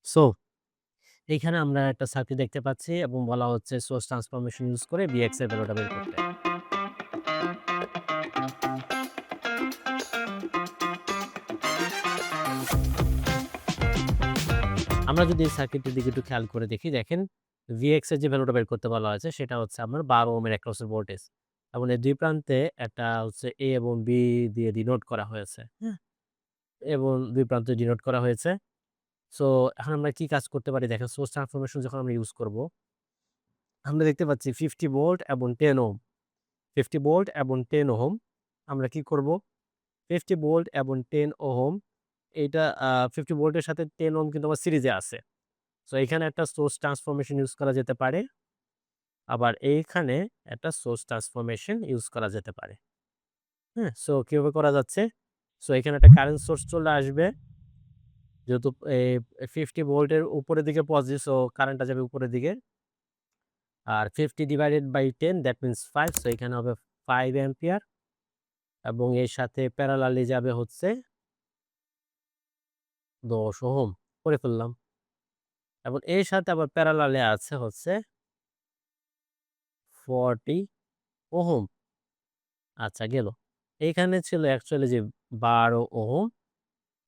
So এইখানে আমরা একটা সার্কিট দেখতে পাচ্ছি এবং বলা হচ্ছে সোর্স ট্রান্সফরমেশন ইউজ করে Vx এর ভ্যালুটা বের করতে। আমরা যদি এই সার্কিটটির দিকে একটু খেয়াল করে দেখি, দেখেন Vx এর যে ভ্যালুটা বের করতে বলা হয়েছে সেটা হচ্ছে আপনার 12 ওহমের অ্যাক্রসের ভোল্টেজ এবং এর ২ প্রান্তে একটা হচ্ছে A এবং B দিয়ে ডিনোট করা হয়েছে। হ্যাঁ? এবং ২ প্রান্তে ডিনোট করা হয়েছে। সো এখন আমরা কি কাজ করতে পারি দেখেন সোর্স ট্রান্সফরমেশন যখন আমরা ইউজ করব, আমরা দেখতে পাচ্ছি 50 ভোল্ট এবং 10 ওহম। 50 ভোল্ট এবং 10 ওহম। আমরা কি করব? 50 ভোল্ট এবং 10 ওহম এইটা 50 ভোল্টের সাথে 10 ওহম কিন্তু আমার সিরিজে আছে। সো এখানে একটা সোর্স ট্রান্সফরমেশন ইউজ করা যেতে পারে। আবার এইখানে একটা সোর্স ট্রান্সফরমেশন ইউজ করা যেতে পারে। হ্যাঁ? সো কিভাবে করা যাচ্ছে? সো এখানে একটা কারেন্ট সোর্স চলে আসবে। যেহেতু 50 ভোল্টের উপরের দিকে পজিটিভ সো কারেন্টটা যাবে উপরের দিকে। আর 50 divided by 10 that means 5 so এখানে হবে 5 অ্যাম্পিয়ার এবং এর সাথে প্যারালালি যাবে হচ্ছে 10 ওহম করে ফেললাম। এবং এর সাথে আবার প্যারালালে আছে হচ্ছে 40 ওহম। আচ্ছা গেল। এইখানে ছিল অ্যাকচুয়ালি যে 12 ওহম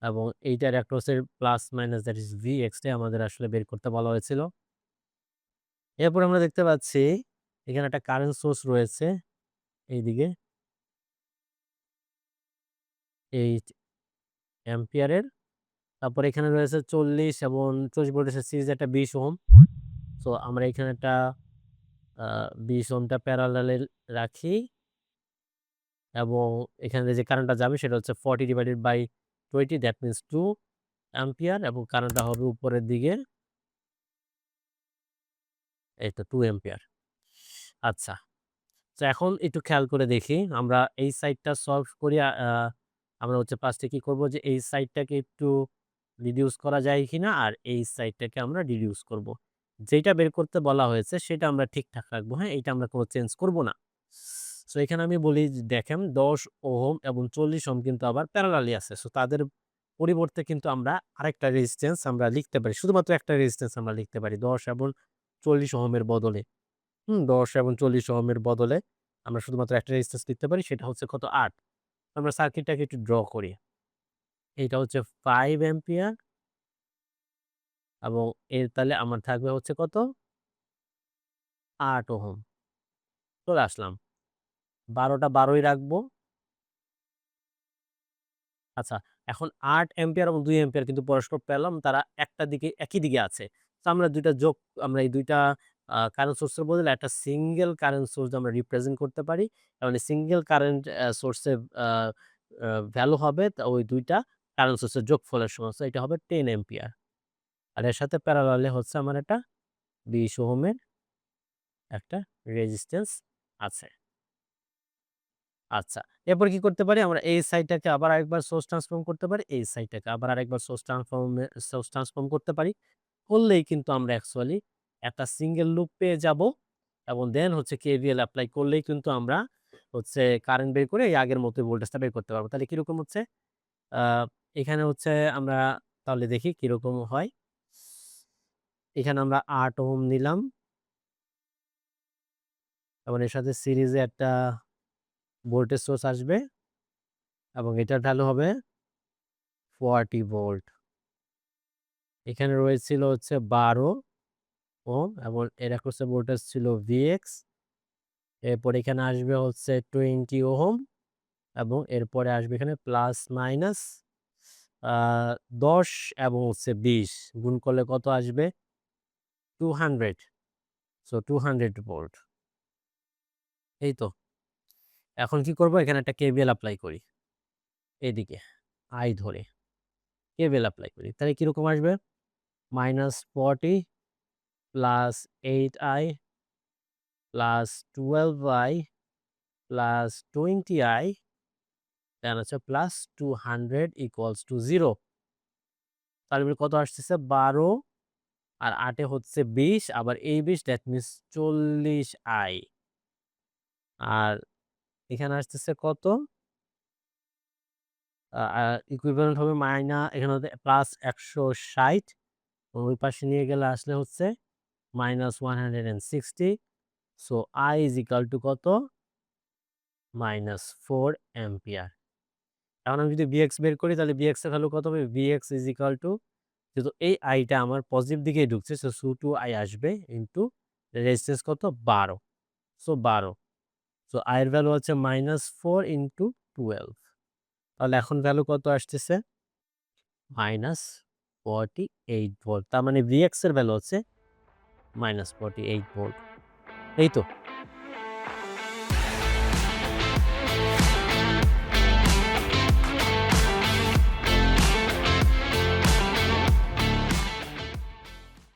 এবং এইটার অ্যাক্রসের plus minus that is Vx টাই আমাদের আসলে বের করতে বলা হয়েছিল। এরপর আমরা দেখতে পাচ্ছি এখানে একটা কারেন্ট সোর্স রয়েছে এইদিকে 8 অ্যাম্পিয়ারের। তারপর এখানে রয়েছে 40 এবং 40 ভোল্টের সিরিজে একটা 20 ওহম। সো আমরা এখানে একটা 20 ওহমটা প্যারালালে রাখি এবং এখানে যে কারেন্টটা যাবে সেটা হচ্ছে 40 divided by 20 that means 2 ampere এবং কারেন্টটা হবে উপরের দিকে এই তো 2 অ্যাম্পিয়ার। আচ্ছা। তো এখন একটু খেয়াল করে দেখি আমরা এই সাইডটা সলভ করি আমরা হচ্ছে ফার্স্টে কি করব যে এই সাইডটাকে একটু রিডিউস করা যায় কিনা আর এই সাইডটাকে আমরা রিডিউস করব। যেটা বের করতে বলা হয়েছে সেটা আমরা ঠিকঠাক রাখবো। হ্যাঁ? এইটা আমরা কোনো চেঞ্জ করব না। সো এখানে আমি বলি যে দেখেন ১০ ওহম এবং ৪০ ওহম কিন্তু আবার প্যারালালি আছে। সো তাদের পরিবর্তে কিন্তু আমরা আরেকটা রেজিস্ট্যান্স আমরা লিখতে পারি। শুধুমাত্র একটা রেজিস্ট্যান্স আমরা লিখতে পারি ১০ এবং ৪০ ওহমের বদলে। ১০ এবং ৪০ ওহমের বদলে আমরা শুধুমাত্র একটা রেজিস্ট্যান্স লিখতে পারি সেটা হচ্ছে কত ৮। আমরা সার্কিটটাকে একটু ড্র করি। এইটা হচ্ছে 5 অ্যাম্পিয়ার এবং এর তাহলে আমার থাকবে হচ্ছে কত ৮ ওহম। চলে আসলাম। ১২ টা ১২ই রাখবো। আচ্ছা, এখন ৮ অ্যাম্পিয়ার এবং ২ অ্যাম্পিয়ার কিন্তু পরস্পর প্যারালাল তারা একটা দিকে একই দিকে আছে। তো আমরা ২ টা যোগ আমরা এই ২ টা কারেন্ট সোর্স এর বদলে একটা সিঙ্গেল কারেন্ট সোর্স আমরা রিপ্রেজেন্ট করতে পারি। এবং এই সিঙ্গেল কারেন্ট সোর্স এর আ আ ভ্যালু হবে ওই ২ টা কারেন্ট সোর্স এর যোগফলের সমান। সো এটা হবে 10 অ্যাম্পিয়ার। আর এর সাথে প্যারালালে হচ্ছে আমার একটা ২০ ওহমের একটা রেজিস্ট্যান্স আছে। আচ্ছা। এরপর কি করতে পারি? আমরা এই সাইডটাকে আবার আরেকবার সোর্স ট্রান্সফর্ম করতে পারি। এই সাইডটাকে আবার আরেকবার সোর্স ট্রান্সফর্ম করতে পারি। করলেই কিন্তু আমরা অ্যাকচুয়ালি একটা সিঙ্গেল লুপ পেয়ে যাবো এবং দেন হচ্ছে KVL এপ্লাই করলেই কিন্তু আমরা হচ্ছে কারেন্ট বের করে এই আগের মতোই ভোল্টেজটা বের করতে পারবো। তাহলে কিরকম হচ্ছে? আ এখানে হচ্ছে আমরা তাহলে দেখি কিরকম হয়। এখানে আমরা ৮ ওহম নিলাম এবং এর সাথে সিরিজে একটা ভোল্টেজ সোর্স আসবে এবং এটার ভ্যালু হবে 40 ভোল্ট। এখানে রয়েছিল হচ্ছে 12 ওহম এবং এর অ্যাক্রস এ ভোল্টেজ ছিল Vx। এরপর এখানে আসবে হচ্ছে 20 ওহম এবং এরপরে আসবে এখানে প্লাস মাইনাস আ ১০ এবং হচ্ছে ২০ গুণ করলে কত আসবে? 200 সো 200 ভোল্ট। এই তো। এখন কি করব? এখানে একটা KVL এপ্লাই করি। এদিকে I ধরে KVL এপ্লাই করি। তাহলে কিরকম আসবে? -40 plus 8I plus 12I plus 20I দেন হচ্ছে প্লাস 200 ইকুয়ালস টু 0 তার মানে কত আসতেছে 12 আর ৮ এ হচ্ছে ২০ আবার এই ২০ দ্যাট মিনস 40I আর এখানে আসতেছে কত আ আ ইকুইভ্যালেন্ট হবে এখানে হবে প্লাস ১৬০ ওই পাশে নিয়ে গেলে আসলে হচ্ছে -160। So I is equal to কত? -4 অ্যাম্পিয়ার। এখন আমি যদি Vx বের করি তাহলে Vx এর ভ্যালু কত হবে? Vx ইজ ইকুয়াল টু, যেহেতু এই আইটা আমার পজিটিভ দিকেই ঢুকছে, সো 2I আসবে ইনটু রেজিস্ট্যান্স কত? 12। সো 12। সো I এর ভ্যালু হচ্ছে -4 ইনটু 12। তাহলে এখন ভ্যালু কত আসতেছে? -48 ভোল্ট। তার মানে Vx এর ভ্যালু হচ্ছে -48 ভোল্ট। এই তো?